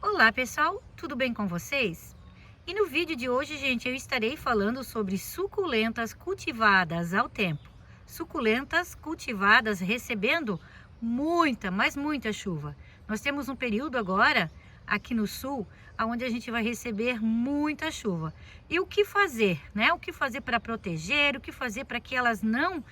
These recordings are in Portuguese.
Olá pessoal, tudo bem com vocês? E no vídeo de hoje, gente, eu estarei falando sobre suculentas cultivadas ao tempo. Suculentas cultivadas recebendo muita, mas muita chuva. Nós temos um período agora, aqui no sul, onde a gente vai receber muita chuva. E o que fazer, né? O que fazer para proteger, o que fazer para que elas não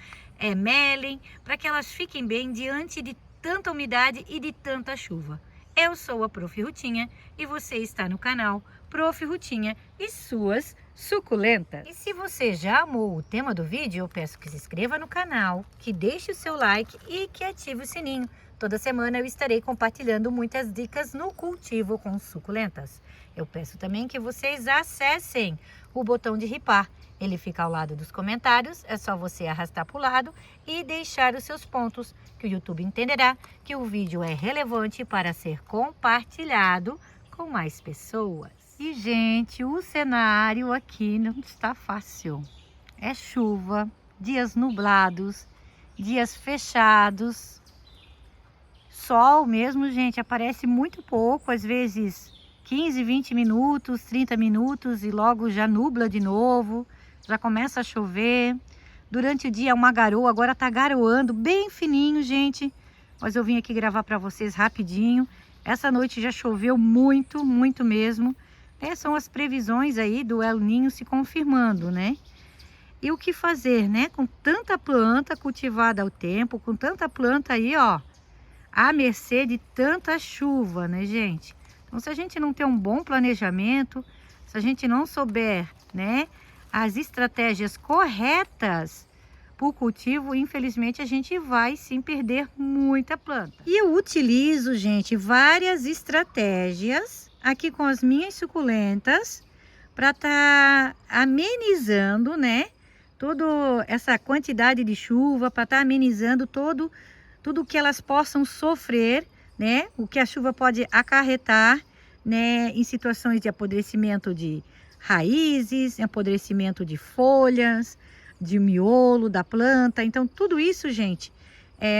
melem, para que elas fiquem bem diante de tanta umidade e de tanta chuva. Eu sou a Prof. Rutinha e você está no canal Prof. Rutinha e suas suculentas. E se você já amou o tema do vídeo, eu peço que se inscreva no canal, que deixe o seu like e que ative o sininho. Toda semana eu estarei compartilhando muitas dicas no cultivo com suculentas. Eu peço também que vocês acessem o botão de ripar. Ele fica ao lado dos comentários, é só você arrastar para o lado e deixar os seus pontos, que o YouTube entenderá que o vídeo é relevante para ser compartilhado com mais pessoas. E, gente, o cenário aqui não está fácil. É chuva, dias nublados, dias fechados. Sol mesmo, gente, aparece muito pouco, às vezes 15, 20 minutos, 30 minutos e logo já nubla de novo. Já começa a chover. Durante o dia uma garoa, agora tá garoando bem fininho, gente. Mas eu vim aqui gravar para vocês rapidinho. Essa noite já choveu muito, muito mesmo. São as previsões aí do El Niño se confirmando, né? E o que fazer, né? Com tanta planta cultivada ao tempo, com tanta planta aí, ó, à mercê de tanta chuva, né, gente? Então, se a gente não tem um bom planejamento, se a gente não souber, né, as estratégias corretas para o cultivo, infelizmente a gente vai sim perder muita planta. E eu utilizo, gente, várias estratégias aqui com as minhas suculentas para estar amenizando, né, toda essa quantidade de chuva, para estar amenizando tudo que elas possam sofrer, né, o que a chuva pode acarretar, né, em situações de apodrecimento de raízes, apodrecimento de folhas, de miolo da planta. Então, tudo isso, gente,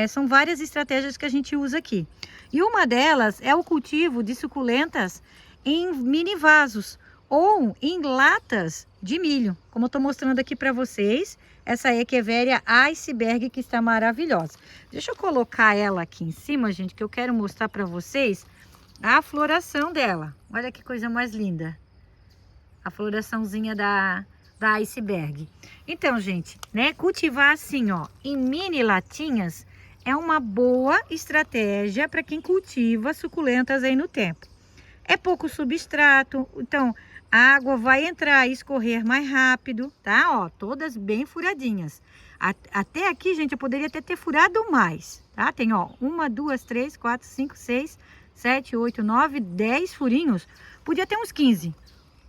são várias estratégias que a gente usa aqui. E uma delas é o cultivo de suculentas em mini vasos ou em latas de milho, como eu estou mostrando aqui para vocês. Essa Echeveria Iceberg, que está maravilhosa. Deixa eu colocar ela aqui em cima, gente, que eu quero mostrar para vocês a floração dela. Olha que coisa mais linda. A floraçãozinha da Iceberg. Então, gente, né, cultivar assim, ó, em mini latinhas é uma boa estratégia para quem cultiva suculentas aí no tempo. É pouco substrato, então a água vai entrar e escorrer mais rápido, tá? Ó, todas bem furadinhas. Até aqui, gente, eu poderia até ter furado mais, tá? Tem, ó, 1, 2, 3, 4, 5, 6, 7, 8, 9, 10 furinhos. Podia ter uns 15.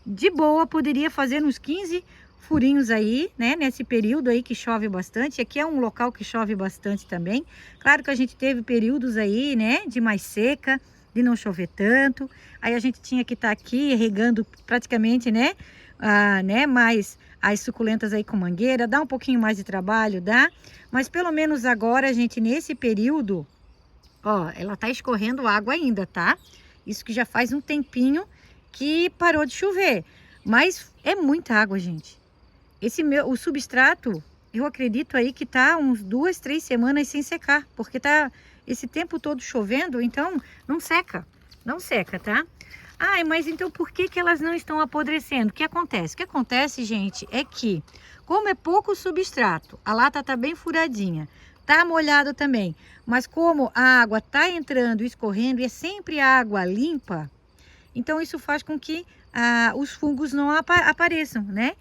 De boa, poderia fazer uns 15 furinhos aí, né? Nesse período aí que chove bastante. Aqui é um local que chove bastante também. Claro que a gente teve períodos aí, né? De mais seca, de não chover tanto. Aí a gente tinha que estar aqui regando praticamente, né? Mais as suculentas aí com mangueira. Dá um pouquinho mais de trabalho, dá. Mas pelo menos agora, gente, nesse período, ó, ela tá escorrendo água ainda, tá? Isso que já faz um tempinho que parou de chover. Mas é muita água, gente. O substrato, eu acredito aí que tá uns 2, 3 semanas sem secar, porque tá esse tempo todo chovendo, então não seca, tá? Ai, mas então por que elas não estão apodrecendo? O que acontece? O que acontece, gente, é que como é pouco substrato, a lata tá bem furadinha, tá molhado também, mas como a água tá entrando e escorrendo e é sempre água limpa, então isso faz com que os fungos não apareçam, né?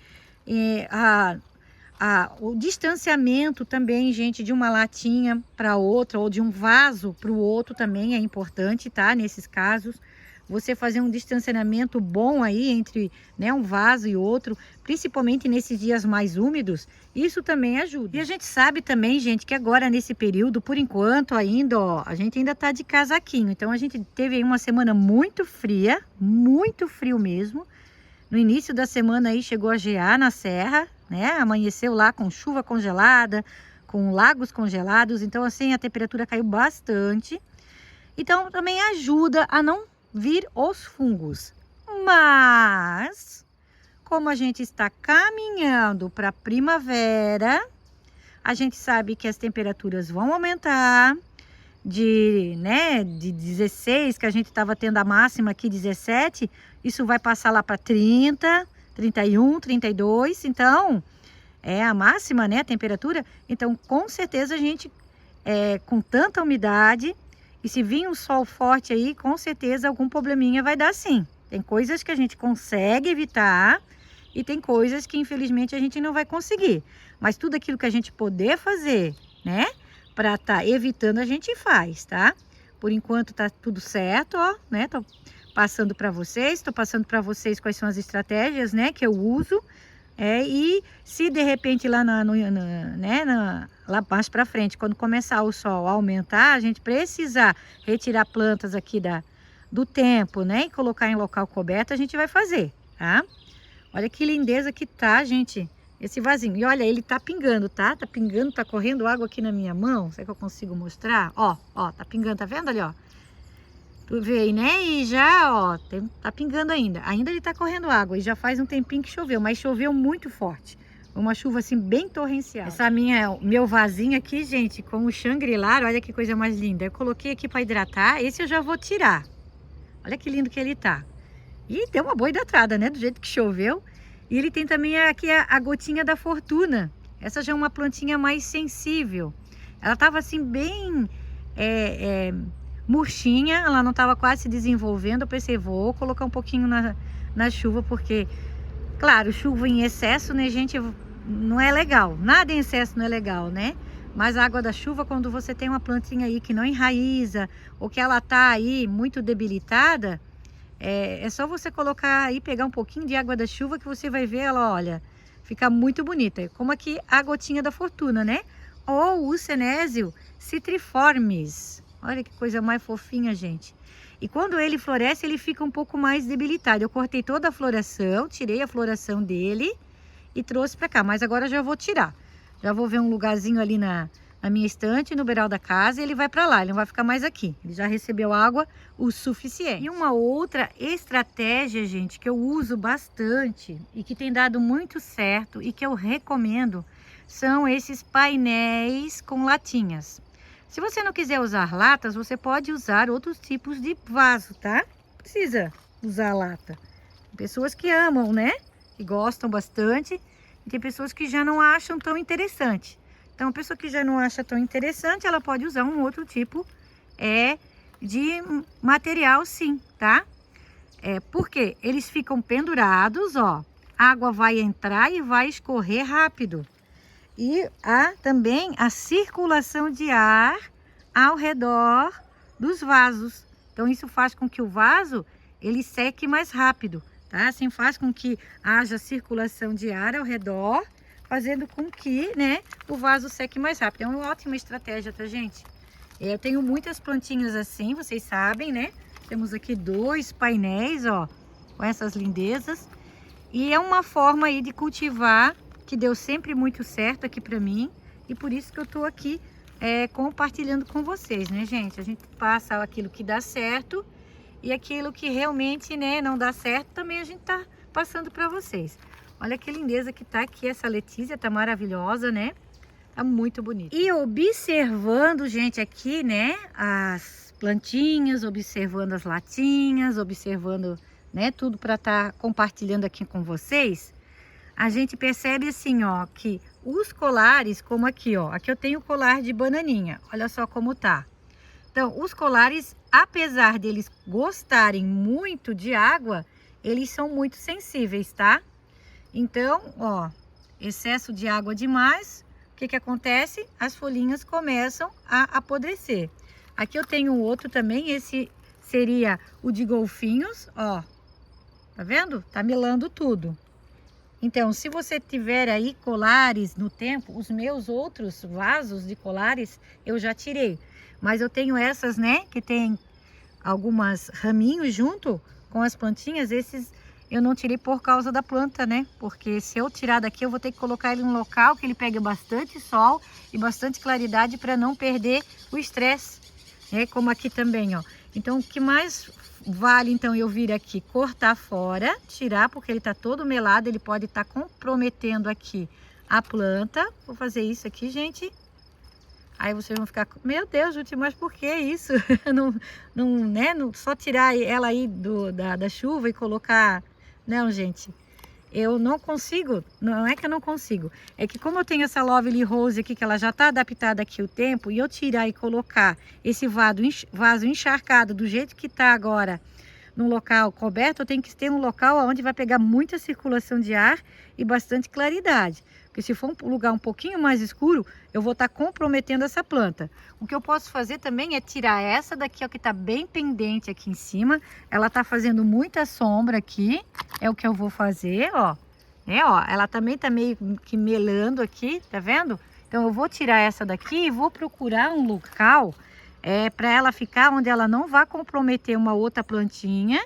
O distanciamento também, gente, de uma latinha para outra ou de um vaso para o outro também é importante, tá? Nesses casos, você fazer um distanciamento bom aí entre, né, um vaso e outro, principalmente nesses dias mais úmidos, isso também ajuda. E a gente sabe também, gente, que agora nesse período, por enquanto ainda, ó, a gente ainda tá de casaquinho. Então a gente teve aí uma semana muito fria, muito frio mesmo. No início da semana aí chegou a gear na serra, né? Amanheceu lá com chuva congelada, com lagos congelados. Então assim, a temperatura caiu bastante. Então também ajuda a não vir os fungos. Mas, como a gente está caminhando para a primavera, a gente sabe que as temperaturas vão aumentar de 16, que a gente estava tendo a máxima aqui 17, isso vai passar lá para 30, 31, 32, então é a máxima, né, a temperatura. Então, com certeza a gente, com tanta umidade, e se vir um sol forte aí, com certeza algum probleminha vai dar sim. Tem coisas que a gente consegue evitar e tem coisas que infelizmente a gente não vai conseguir. Mas tudo aquilo que a gente poder fazer, né, para estar evitando, a gente faz, tá? Por enquanto tá tudo certo, ó, né? Tô passando para vocês, quais são as estratégias, né, que eu uso. E se de repente lá lá mais para frente, quando começar o sol a aumentar, a gente precisar retirar plantas aqui do tempo, né, e colocar em local coberto, a gente vai fazer, tá? Olha que lindeza que tá, gente, esse vasinho. E olha, ele tá pingando, tá? Tá pingando, tá correndo água aqui na minha mão. Será que eu consigo mostrar? Ó, tá pingando, tá vendo ali, ó? Tu vê aí, né? E já, ó, tá pingando ainda. Ainda ele tá correndo água e já faz um tempinho que choveu, mas choveu muito forte. Uma chuva assim bem torrencial. Meu vasinho aqui, gente, com o Shangri-La, olha que coisa mais linda. Eu coloquei aqui para hidratar, esse eu já vou tirar. Olha que lindo que ele tá. E deu uma boa hidratada, né? Do jeito que choveu. E ele tem também aqui a gotinha da fortuna. Essa já é uma plantinha mais sensível. Ela tava assim bem murchinha, ela não estava quase se desenvolvendo. Eu pensei, vou colocar um pouquinho na chuva, porque, claro, chuva em excesso, né, gente, não é legal. Nada em excesso não é legal, né? Mas a água da chuva, quando você tem uma plantinha aí que não enraiza, ou que ela tá aí muito debilitada, é só você colocar aí, pegar um pouquinho de água da chuva, que você vai ver ela, olha, fica muito bonita. Como aqui a gotinha da fortuna, né? Ou o Senecio citriformis. Olha que coisa mais fofinha, gente. E quando ele floresce, ele fica um pouco mais debilitado. Eu cortei toda a floração, tirei a floração dele e trouxe para cá. Mas agora já vou tirar. Já vou ver um lugarzinho ali na minha estante, no beiral da casa, e ele vai para lá. Ele não vai ficar mais aqui. Ele já recebeu água o suficiente. E uma outra estratégia, gente, que eu uso bastante e que tem dado muito certo e que eu recomendo, são esses painéis com latinhas. Se você não quiser usar latas, você pode usar outros tipos de vaso, tá? Não precisa usar lata. Tem pessoas que amam, né? Que gostam bastante. E tem pessoas que já não acham tão interessante. Então, a pessoa que já não acha tão interessante, ela pode usar um outro tipo de material, sim, tá? Porque eles ficam pendurados, ó. A água vai entrar e vai escorrer rápido. E há também a circulação de ar ao redor dos vasos. Então, isso faz com que o vaso, ele seque mais rápido, tá? Assim faz com que haja circulação de ar ao redor, fazendo com que, né, o vaso seque mais rápido. É uma ótima estratégia, tá, gente? Eu tenho muitas plantinhas assim, vocês sabem, né? Temos aqui 2 painéis, ó, com essas lindezas. E é uma forma aí de cultivar que deu sempre muito certo aqui pra mim. E por isso que eu tô aqui compartilhando com vocês, né, gente? A gente passa aquilo que dá certo e aquilo que realmente, né, não dá certo, também a gente tá passando para vocês. Olha que lindeza que tá aqui essa Letícia, tá maravilhosa, né? Tá muito bonita. E observando, gente, aqui, né, as plantinhas, observando as latinhas, observando, né, tudo para estar compartilhando aqui com vocês, a gente percebe assim, ó, que os colares, como aqui, ó, aqui eu tenho o colar de bananinha, olha só como tá. Então, os colares, apesar deles gostarem muito de água, eles são muito sensíveis, tá? Então, ó, excesso de água demais, o que que acontece? As folhinhas começam a apodrecer. Aqui eu tenho outro também, esse seria o de golfinhos, ó, tá vendo? Tá melando tudo. Então, se você tiver aí colares no tempo, os meus outros vasos de colares eu já tirei. Mas eu tenho essas, né, que tem algumas raminhos junto com as plantinhas. Esses eu não tirei por causa da planta, né? Porque se eu tirar daqui, eu vou ter que colocar ele em um local que ele pegue bastante sol e bastante claridade para não perder o estresse, né? Como aqui também, ó. Então, o que mais Vale então eu vir aqui cortar fora, tirar, porque ele tá todo melado, ele pode estar comprometendo aqui a planta. Vou fazer isso aqui, gente. Aí vocês vão ficar, meu Deus, Juti, mas por que isso? Só tirar ela aí da chuva e colocar. Não, gente, eu não consigo, não é que eu não consigo, é que como eu tenho essa Lovely Rose aqui, que ela já tá adaptada aqui o tempo, e eu tirar e colocar esse vaso encharcado do jeito que tá agora, num local coberto, eu tenho que ter um local onde vai pegar muita circulação de ar e bastante claridade. Porque se for um lugar um pouquinho mais escuro, eu vou estar comprometendo essa planta. O que eu posso fazer também é tirar essa daqui, ó, que tá bem pendente aqui em cima. Ela tá fazendo muita sombra aqui. É o que eu vou fazer, ó. Ela também tá meio que melando aqui, tá vendo? Então eu vou tirar essa daqui e vou procurar um local para ela ficar onde ela não vai comprometer uma outra plantinha.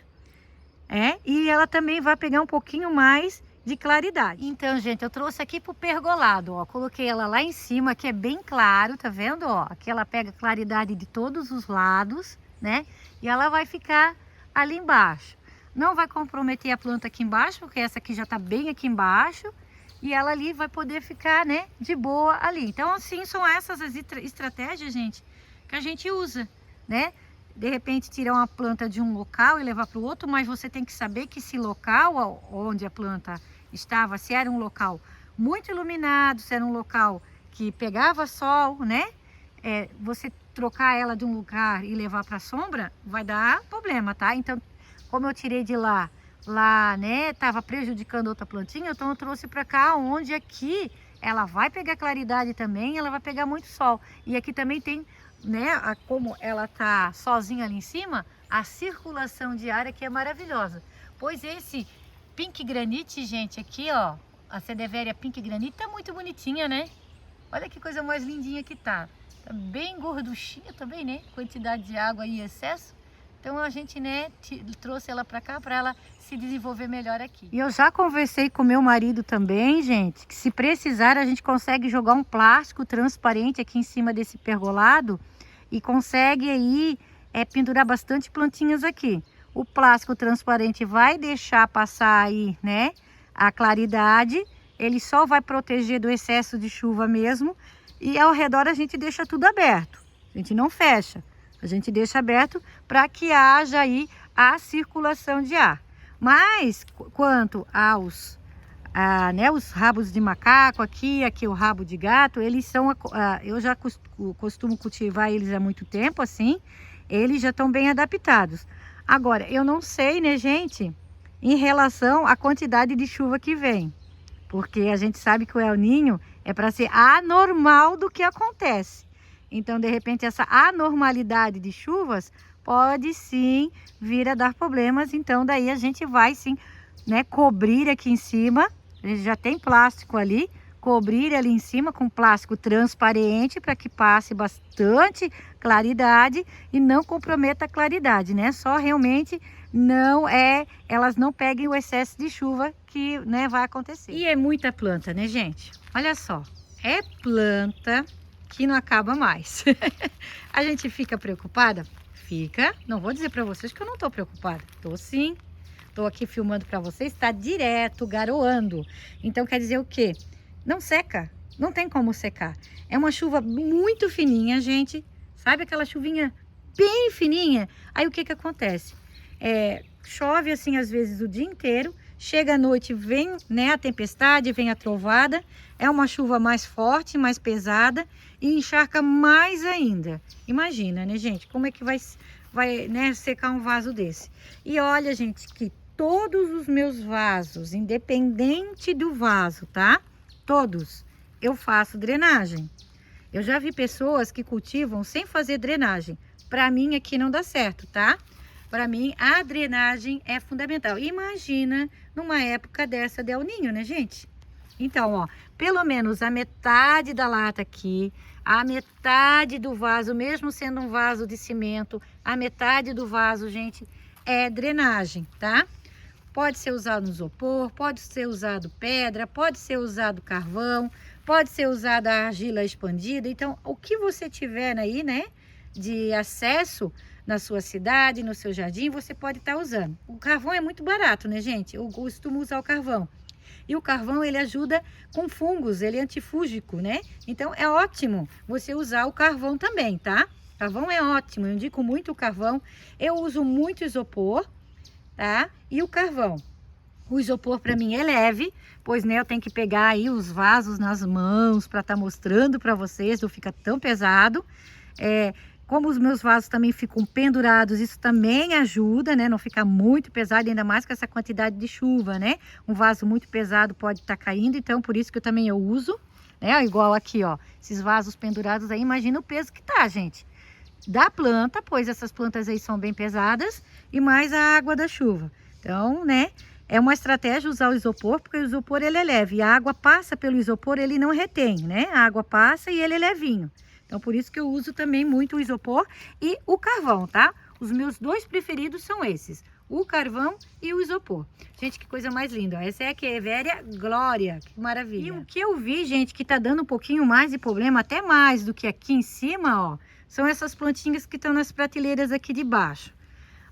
E ela também vai pegar um pouquinho mais de claridade. Então, gente, eu trouxe aqui pro pergolado, ó. Coloquei ela lá em cima, que é bem claro, tá vendo, ó? Aqui ela pega claridade de todos os lados, né? E ela vai ficar ali embaixo. Não vai comprometer a planta aqui embaixo, porque essa aqui já tá bem aqui embaixo. E ela ali vai poder ficar, né, de boa ali. Então, assim, são essas as estratégias, gente, que a gente usa, né? De repente tirar uma planta de um local e levar para o outro, mas você tem que saber que esse local onde a planta estava, se era um local muito iluminado, se era um local que pegava sol, né? Você trocar ela de um lugar e levar para a sombra, vai dar problema, tá? Então, como eu tirei de lá, né, tava prejudicando outra plantinha, então eu trouxe para cá, onde aqui ela vai pegar claridade também, ela vai pegar muito sol. E aqui também tem, né, como ela tá sozinha ali em cima, a circulação de ar aqui é maravilhosa. Pois esse Pink Granite, gente, aqui, ó, a Sedeveria Pink Granite tá muito bonitinha, né? Olha que coisa mais lindinha que tá. Tá bem gorduchinha também, né? Quantidade de água e excesso. Então a gente, né, trouxe ela para cá para ela se desenvolver melhor aqui. E eu já conversei com meu marido também, gente, que se precisar a gente consegue jogar um plástico transparente aqui em cima desse pergolado e consegue aí pendurar bastante plantinhas aqui. O plástico transparente vai deixar passar aí, né, a claridade, ele só vai proteger do excesso de chuva mesmo, e ao redor a gente deixa tudo aberto, a gente não fecha. A gente deixa aberto para que haja aí a circulação de ar. Mas quanto aos os rabos de macaco aqui o rabo de gato, eles são, eu já costumo cultivar eles há muito tempo assim, eles já estão bem adaptados. Agora, eu não sei, né, gente, em relação à quantidade de chuva que vem, porque a gente sabe que o El Niño é para ser anormal do que acontece. Então, de repente, essa anormalidade de chuvas pode sim vir a dar problemas. Então, daí a gente vai sim, né, cobrir aqui em cima. A gente já tem plástico ali, cobrir ali em cima com plástico transparente para que passe bastante claridade e não comprometa a claridade, né? Só realmente elas não peguem o excesso de chuva que, né, vai acontecer. E é muita planta, né, gente? Olha só, é planta que não acaba mais. A gente fica preocupada? Fica. Não vou dizer para vocês que eu não tô preocupada. Tô sim. Tô aqui filmando para vocês, está direto garoando. Então quer dizer o quê? Não seca. Não tem como secar. É uma chuva muito fininha, gente. Sabe aquela chuvinha bem fininha? Aí o que que acontece? Chove assim às vezes o dia inteiro. Chega à noite, vem, né, a tempestade, vem a trovada. É uma chuva mais forte, mais pesada e encharca mais ainda. Imagina, né, gente? Como é que vai né, secar um vaso desse? E olha, gente, que todos os meus vasos, independente do vaso, tá? Todos, eu faço drenagem. Eu já vi pessoas que cultivam sem fazer drenagem. Para mim aqui não dá certo, tá? Para mim a drenagem é fundamental. Imagina numa época dessa de El Niño, né, gente? Então, ó, pelo menos a metade da lata aqui, a metade do vaso, mesmo sendo um vaso de cimento, a metade do vaso, gente, é drenagem, tá? Pode ser usado no isopor, pode ser usado pedra, pode ser usado carvão, pode ser usada a argila expandida. Então, o que você tiver aí, né, de acesso, na sua cidade, no seu jardim, você pode estar usando. O carvão é muito barato, né, gente? Eu costumo usar o carvão. E o carvão, ele ajuda com fungos, ele é antifúngico, né? Então, é ótimo você usar o carvão também, tá? Carvão é ótimo, eu indico muito o carvão. Eu uso muito isopor, tá? E o carvão. O isopor para mim é leve, pois né, eu tenho que pegar aí os vasos nas mãos para estar mostrando para vocês, não fica tão pesado. Como os meus vasos também ficam pendurados, isso também ajuda, né? Não fica muito pesado, ainda mais com essa quantidade de chuva, né? Um vaso muito pesado pode estar caindo, então por isso que eu uso, né? Igual aqui, ó, esses vasos pendurados aí, imagina o peso que tá, gente. Da planta, pois essas plantas aí são bem pesadas, e mais a água da chuva. Então, né? É uma estratégia usar o isopor, porque o isopor ele é leve. E a água passa pelo isopor, ele não retém, né? A água passa e ele é levinho. Então, por isso que eu uso também muito o isopor e o carvão, tá? Os meus dois preferidos são esses, o carvão e o isopor. Gente, que coisa mais linda, ó. Essa é a Echeveria Glória, que maravilha. E o que eu vi, gente, que tá dando um pouquinho mais de problema, até mais do que aqui em cima, ó, são essas plantinhas que estão nas prateleiras aqui de baixo.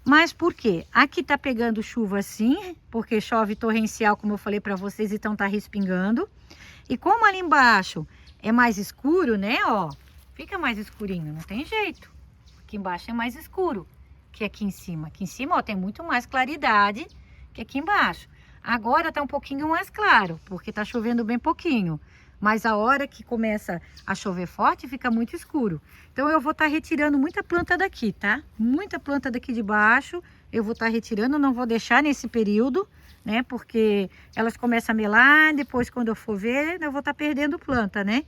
Mas por quê? Aqui tá pegando chuva sim, porque chove torrencial, como eu falei para vocês, então tá respingando. E como ali embaixo é mais escuro, né, ó, fica mais escurinho, não tem jeito. Aqui embaixo é mais escuro que aqui em cima. Aqui em cima, ó, tem muito mais claridade que aqui embaixo. Agora tá um pouquinho mais claro, porque tá chovendo bem pouquinho. Mas a hora que começa a chover forte, fica muito escuro. Então eu vou estar retirando muita planta daqui, tá? Muita planta daqui de baixo, eu vou estar retirando, não vou deixar nesse período, né? Porque elas começam a melar, depois quando eu for ver, eu vou estar perdendo planta, né?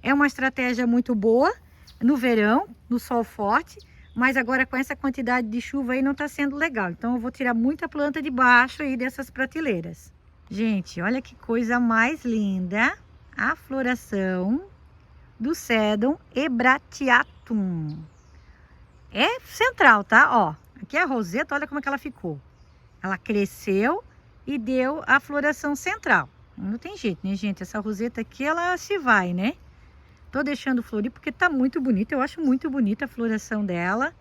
É uma estratégia muito boa no verão, no sol forte, mas agora com essa quantidade de chuva aí não tá sendo legal. Então eu vou tirar muita planta de baixo aí dessas prateleiras. Gente, olha que coisa mais linda! A floração do Sedum ebratiatum. É central, tá? Ó, aqui a roseta, olha como é que ela ficou. Ela cresceu e deu a floração central. Não tem jeito, né, gente? Essa roseta aqui, ela se vai, né? Tô deixando florir porque tá muito bonita. Eu acho muito bonita a floração dela.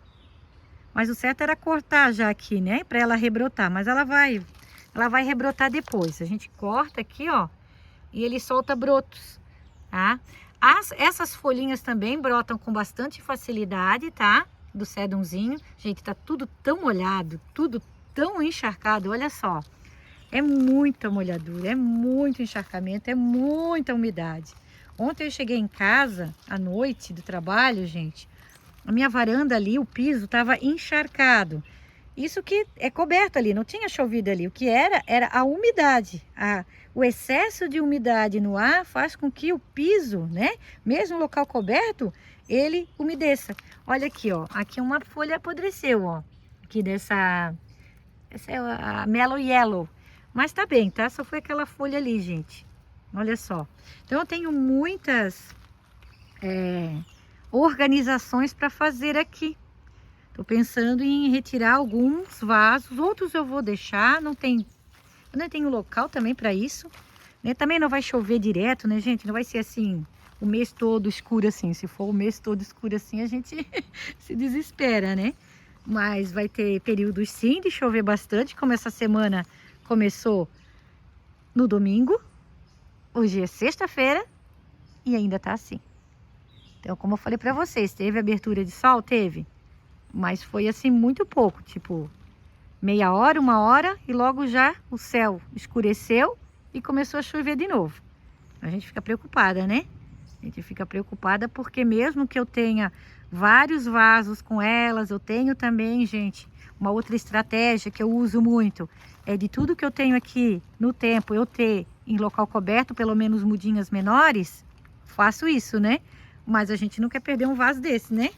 Mas o certo era cortar já aqui, né? Pra ela rebrotar. Mas ela vai rebrotar depois. A gente corta aqui, ó. E ele solta brotos, tá? Essas folhinhas também brotam com bastante facilidade, tá? Do sedumzinho. Gente, tá tudo tão molhado, tudo tão encharcado, olha só. É muita molhadura, é muito encharcamento, é muita umidade. Ontem eu cheguei em casa, à noite do trabalho, gente. A minha varanda ali, o piso tava encharcado. Isso que é coberto ali, não tinha chovido ali. O que era a umidade. O excesso de umidade no ar faz com que o piso, né? Mesmo o local coberto, ele umedeça. Olha aqui, ó. Aqui uma folha apodreceu, ó. Aqui dessa... Essa é a Mellow Yellow. Mas tá bem, tá? Só foi aquela folha ali, gente. Olha só. Então eu tenho muitas organizações para fazer aqui. Tô pensando em retirar alguns vasos, outros eu vou deixar, eu não tenho local também para isso, né? Também não vai chover direto, né, gente? Não vai ser assim, o mês todo escuro assim. Se for o mês todo escuro assim, a gente se desespera, né? Mas vai ter períodos sim de chover bastante, como essa semana começou no domingo. Hoje é sexta-feira e ainda tá assim. Então, como eu falei para vocês, teve abertura de sol? Teve. Mas foi assim muito pouco, tipo meia hora, uma hora e logo já o céu escureceu e começou a chover de novo. A gente fica preocupada, né? A gente fica preocupada porque mesmo que eu tenha vários vasos com elas, eu tenho também, gente, uma outra estratégia que eu uso muito. É de tudo que eu tenho aqui no tempo, eu ter em local coberto, pelo menos mudinhas menores, faço isso, né? Mas a gente não quer perder um vaso desse, né?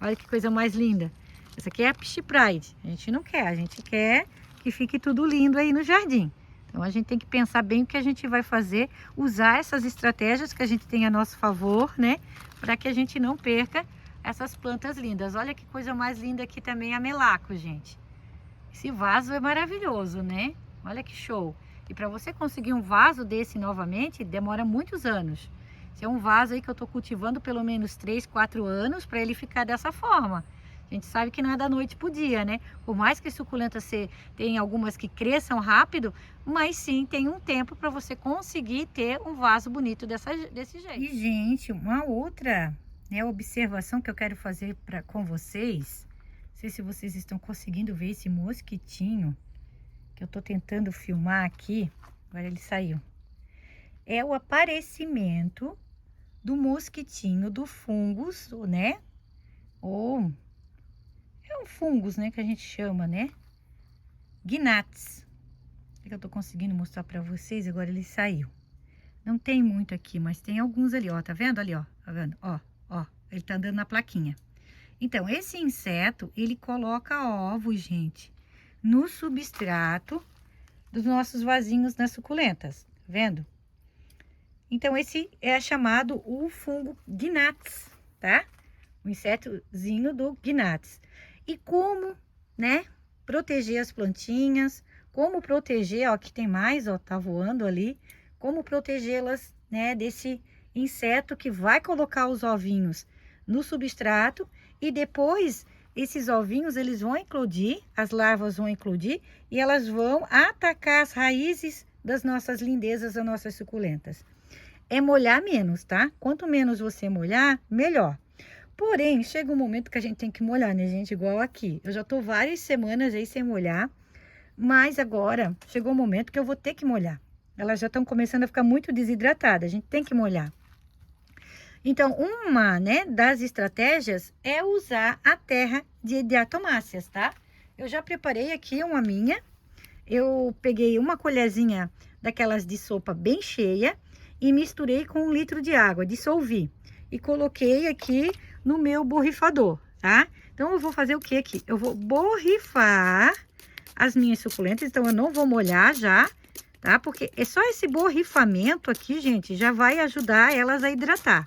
Olha que coisa mais linda. Essa aqui é a Peach Pride. A gente não quer, a gente quer que fique tudo lindo aí no jardim. Então a gente tem que pensar bem o que a gente vai fazer, usar essas estratégias que a gente tem a nosso favor, né? Para que a gente não perca essas plantas lindas. Olha que coisa mais linda aqui também a Melaco, gente. Esse vaso é maravilhoso, né? Olha que show. E para você conseguir um vaso desse novamente, demora muitos anos. Esse é um vaso aí que eu tô cultivando pelo menos 3, 4 anos para ele ficar dessa forma. A gente sabe que não é da noite pro dia, né? Por mais que suculentas tem algumas que cresçam rápido, mas sim tem um tempo para você conseguir ter um vaso bonito desse jeito. E, gente, uma outra, né, observação que eu quero fazer com vocês, não sei se vocês estão conseguindo ver esse mosquitinho que eu tô tentando filmar aqui, agora ele saiu. É o aparecimento do mosquitinho, do fungos, né? Ou é um fungos, né, que a gente chama, né? Gnats. É que eu tô conseguindo mostrar pra vocês, agora ele saiu. Não tem muito aqui, mas tem alguns ali, ó, tá vendo ali, ó? Tá vendo? Ó, ó, ele tá andando na plaquinha. Então, esse inseto, ele coloca ovos, gente, no substrato dos nossos vasinhos das suculentas, tá vendo? Então, esse é chamado o fungo Gnats, tá? O insetozinho do Gnats. E como, né, proteger as plantinhas, como proteger, ó, aqui tem mais, ó, tá voando ali, como protegê-las, né, desse inseto que vai colocar os ovinhos no substrato e depois esses ovinhos, eles vão eclodir, as larvas vão eclodir e elas vão atacar as raízes das nossas lindezas, das nossas suculentas. É molhar menos, tá? Quanto menos você molhar, melhor. Porém, chega um momento que a gente tem que molhar, né, gente? Igual aqui. Eu já tô várias semanas aí sem molhar, mas agora chegou o momento que eu vou ter que molhar. Elas já estão começando a ficar muito desidratadas, a gente tem que molhar. Então, uma, né, das estratégias é usar a terra de diatomáceas, tá? Eu já preparei aqui uma minha. Eu peguei uma colherzinha daquelas de sopa bem cheia e misturei com 1 litro de água, dissolvi. E coloquei aqui no meu borrifador, tá? Então, eu vou fazer o que aqui? Eu vou borrifar as minhas suculentas, então eu não vou molhar já, tá? Porque é só esse borrifamento aqui, gente, já vai ajudar elas a hidratar.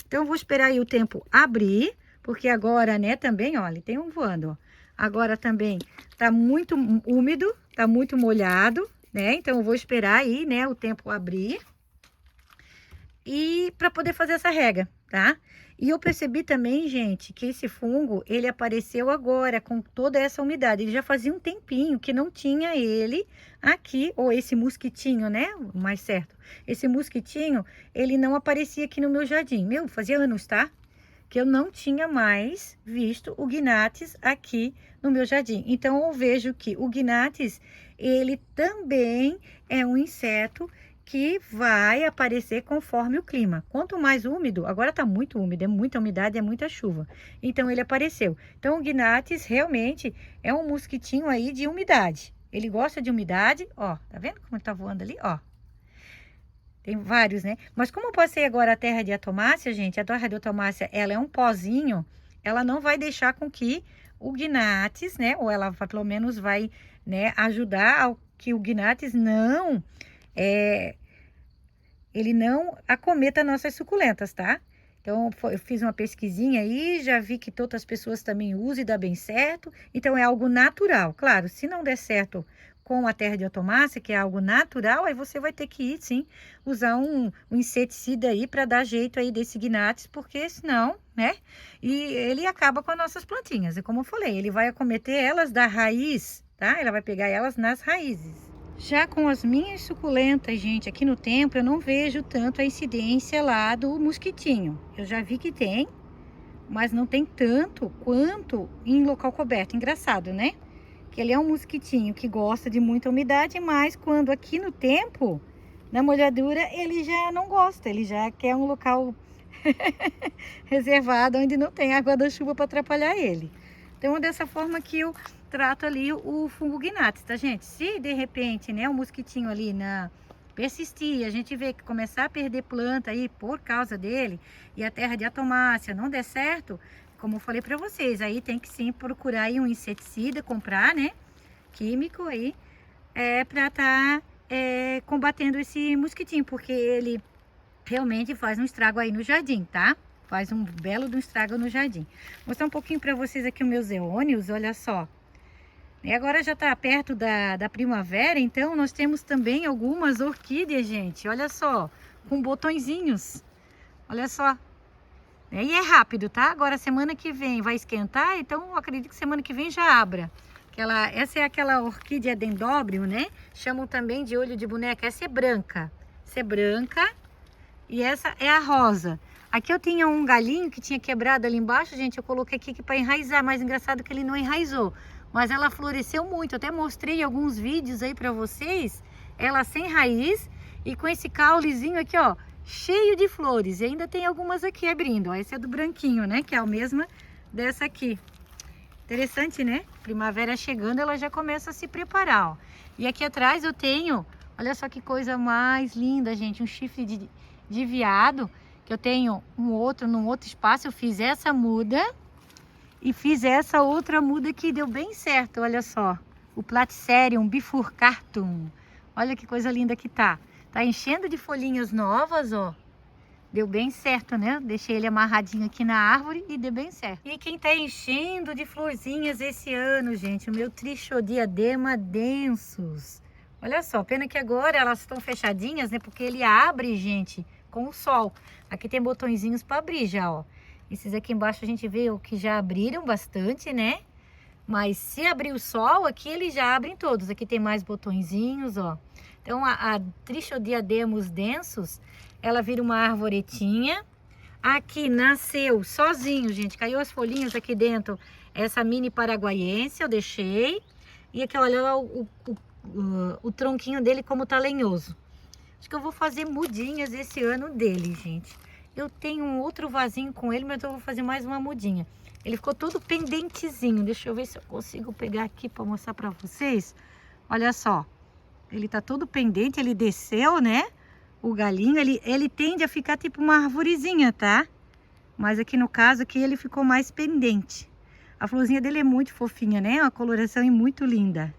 Então, eu vou esperar aí o tempo abrir, porque agora, né, também, olha, tem um voando, ó. Agora também tá muito úmido, tá muito molhado, né? Então, eu vou esperar aí, né, o tempo abrir. E para poder fazer essa rega, tá? E eu percebi também, gente, que esse fungo, ele apareceu agora com toda essa umidade. Ele já fazia um tempinho que não tinha ele aqui, ou esse mosquitinho, né? O mais certo. Esse mosquitinho, ele não aparecia aqui no meu jardim. Meu, fazia anos, tá? Que eu não tinha mais visto o Gnats aqui no meu jardim. Então, eu vejo que o Gnats, ele também é um inseto que vai aparecer conforme o clima. Quanto mais úmido, agora tá muito úmido, é muita umidade, é muita chuva. Então, ele apareceu. Então, o Gnats realmente é um mosquitinho aí de umidade. Ele gosta de umidade, ó, tá vendo como ele tá voando ali, ó. Tem vários, né? Mas como eu passei agora a terra de diatomácea, gente, a terra de diatomácea, ela é um pozinho, ela não vai deixar com que o Gnats, né, ou ela pelo menos vai, né, ajudar ao que o Gnats não ele não acometa nossas suculentas, tá? Então, eu fiz uma pesquisinha aí, já vi que todas as pessoas também usam e dá bem certo. Então, é algo natural. Claro, se não der certo com a terra de diatomácea, que é algo natural, aí você vai ter que ir, sim, usar um inseticida aí para dar jeito aí desse Gnats, porque senão, né? E ele acaba com as nossas plantinhas. E como eu falei, ele vai acometer elas da raiz, tá? Ela vai pegar elas nas raízes. Já com as minhas suculentas, gente, aqui no tempo, eu não vejo tanto a incidência lá do mosquitinho. Eu já vi que tem, mas não tem tanto quanto em local coberto. Engraçado, né? Que ele é um mosquitinho que gosta de muita umidade, mas quando aqui no tempo, na molhadura, ele já não gosta. Ele já quer um local reservado, onde não tem água da chuva para atrapalhar ele. Então, é dessa forma que eu trato ali o fungo Gnats, tá, gente? Se de repente, né, o mosquitinho ali persistir, a gente vê que começar a perder planta aí por causa dele e a terra de diatomácea não der certo, como eu falei para vocês, aí tem que sim procurar aí um inseticida, comprar, né, químico aí, para tá combatendo esse mosquitinho, porque ele realmente faz um estrago aí no jardim, tá? Faz um belo do estrago no jardim. Vou mostrar um pouquinho para vocês aqui os meus eônios, olha só. E agora já tá perto da primavera, então nós temos também algumas orquídeas, gente. Olha só, com botõezinhos. Olha só. E é rápido, tá? Agora semana que vem vai esquentar, então eu acredito que semana que vem já abra. Essa é aquela orquídea dendróbio, né? Chamam também de olho de boneca. Essa é branca. Essa é branca e essa é a rosa. Aqui eu tinha um galinho que tinha quebrado ali embaixo, gente. Eu coloquei aqui para enraizar, mas engraçado que ele não enraizou. Mas ela floresceu muito. Eu até mostrei alguns vídeos aí para vocês. Ela sem raiz e com esse caulezinho aqui, ó, cheio de flores. E ainda tem algumas aqui abrindo. Ó, esse é do branquinho, né? Que é a mesma dessa aqui. Interessante, né? Primavera chegando, ela já começa a se preparar, ó. E aqui atrás eu tenho, olha só que coisa mais linda, gente. Um chifre de veado, que eu tenho num outro espaço. Eu fiz essa muda e fiz essa outra muda que deu bem certo, olha só. O Platycerium bifurcatum. Olha que coisa linda que tá. Tá enchendo de folhinhas novas, ó. Deu bem certo, né? Deixei ele amarradinho aqui na árvore e deu bem certo. E quem tá enchendo de florzinhas esse ano, gente? O meu Trichodiadema densus. Olha só, pena que agora elas estão fechadinhas, né? Porque ele abre, gente, com o sol. Aqui tem botõezinhos para abrir já, ó. Esses aqui embaixo a gente vê o que já abriram bastante, né? Mas se abrir o sol, aqui eles já abrem todos. Aqui tem mais botõezinhos, ó. Então a Trichodiademus densus, ela vira uma arvoretinha. Aqui nasceu sozinho, gente. Caiu as folhinhas aqui dentro. Essa mini paraguaiense eu deixei. E aqui, olha lá o tronquinho dele como tá lenhoso. Acho que eu vou fazer mudinhas esse ano dele, gente. Eu tenho um outro vasinho com ele, mas eu vou fazer mais uma mudinha. Ele ficou todo pendentezinho. Deixa eu ver se eu consigo pegar aqui para mostrar para vocês. Olha só. Ele tá todo pendente, ele desceu, né? O galinho, ele tende a ficar tipo uma arvorezinha, tá? Mas aqui no caso, aqui ele ficou mais pendente. A florzinha dele é muito fofinha, né? Uma coloração é muito linda.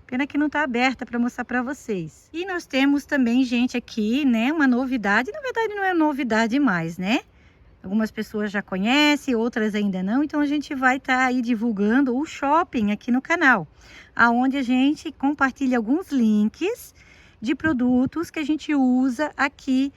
Pena que não tá aberta para mostrar para vocês. E nós temos também, gente, aqui, né? Uma novidade. Na verdade, não é novidade mais, né? Algumas pessoas já conhecem, outras ainda não. Então, a gente vai estar aí divulgando o shopping aqui no canal. Aonde a gente compartilha alguns links de produtos que a gente usa aqui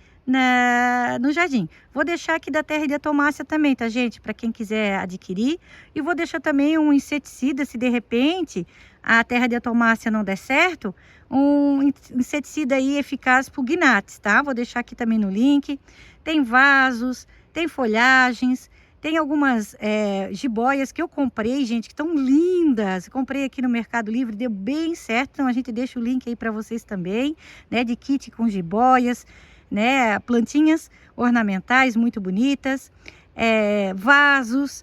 no jardim. Vou deixar aqui da terra de atomácia também, tá, gente? Para quem quiser adquirir. E vou deixar também um inseticida, se de repente a terra de atomácia não der certo, um inseticida aí eficaz para o Gnats, tá? Vou deixar aqui também no link. Tem vasos, tem folhagens, tem algumas jiboias que eu comprei, gente, que estão lindas. Comprei aqui no Mercado Livre, deu bem certo. Então a gente deixa o link aí para vocês também, né? De kit com jiboias, né? Plantinhas ornamentais muito bonitas, vasos.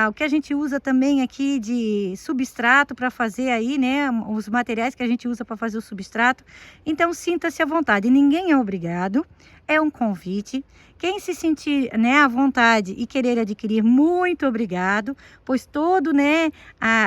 O que a gente usa também aqui de substrato para fazer aí, né? Os materiais que a gente usa para fazer o substrato. Então sinta-se à vontade, ninguém é obrigado, é um convite. Quem se sentir, né, à vontade e querer adquirir, muito obrigado, pois todo, né,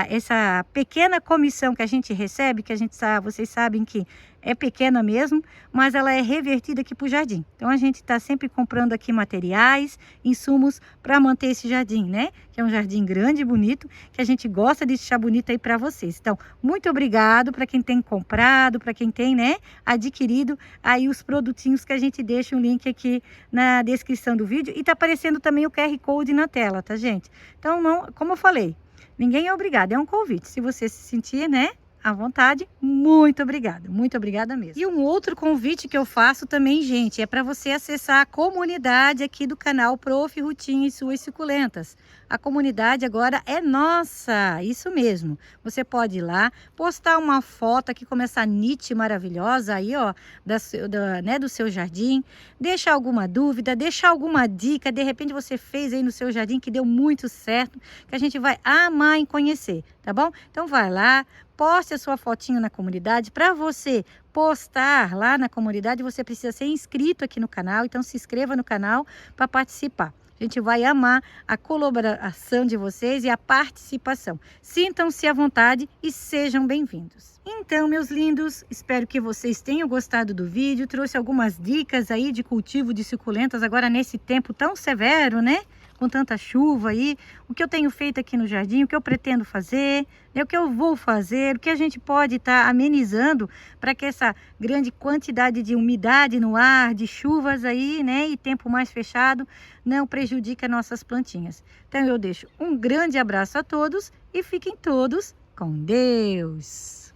essa pequena comissão que a gente recebe, que a gente sabe, vocês sabem que é pequena mesmo, mas ela é revertida aqui para o jardim. Então a gente está sempre comprando aqui materiais, insumos para manter esse jardim, né? Que é um jardim grande e bonito, que a gente gosta de deixar bonito aí para vocês. Então, muito obrigado para quem tem comprado, para quem tem, né, adquirido aí os produtinhos que a gente deixa o link aqui na descrição do vídeo. E tá aparecendo também o QR Code na tela, tá, gente? Então, não, como eu falei, ninguém é obrigado, é um convite. Se você se sentir, né, à vontade, muito obrigada mesmo. E um outro convite que eu faço também, gente, é para você acessar a comunidade aqui do canal Prof. Rutinha e suas suculentas. A comunidade agora é nossa, isso mesmo. Você pode ir lá, postar uma foto aqui como essa niche maravilhosa aí, ó, né, do seu jardim, deixar alguma dúvida, deixar alguma dica, de repente você fez aí no seu jardim que deu muito certo, que a gente vai amar em conhecer, tá bom? Então vai lá, poste a sua fotinho na comunidade. Para você postar lá na comunidade, você precisa ser inscrito aqui no canal. Então se inscreva no canal para participar. A gente vai amar a colaboração de vocês e a participação. Sintam-se à vontade e sejam bem-vindos. Então, meus lindos, espero que vocês tenham gostado do vídeo. Trouxe algumas dicas aí de cultivo de suculentas agora nesse tempo tão severo, né? com tanta chuva aí, o que eu tenho feito aqui no jardim, o que eu pretendo fazer, né, o que eu vou fazer, o que a gente pode estar amenizando para que essa grande quantidade de umidade no ar, de chuvas aí, né, e tempo mais fechado, não prejudique as nossas plantinhas. Então eu deixo um grande abraço a todos e fiquem todos com Deus.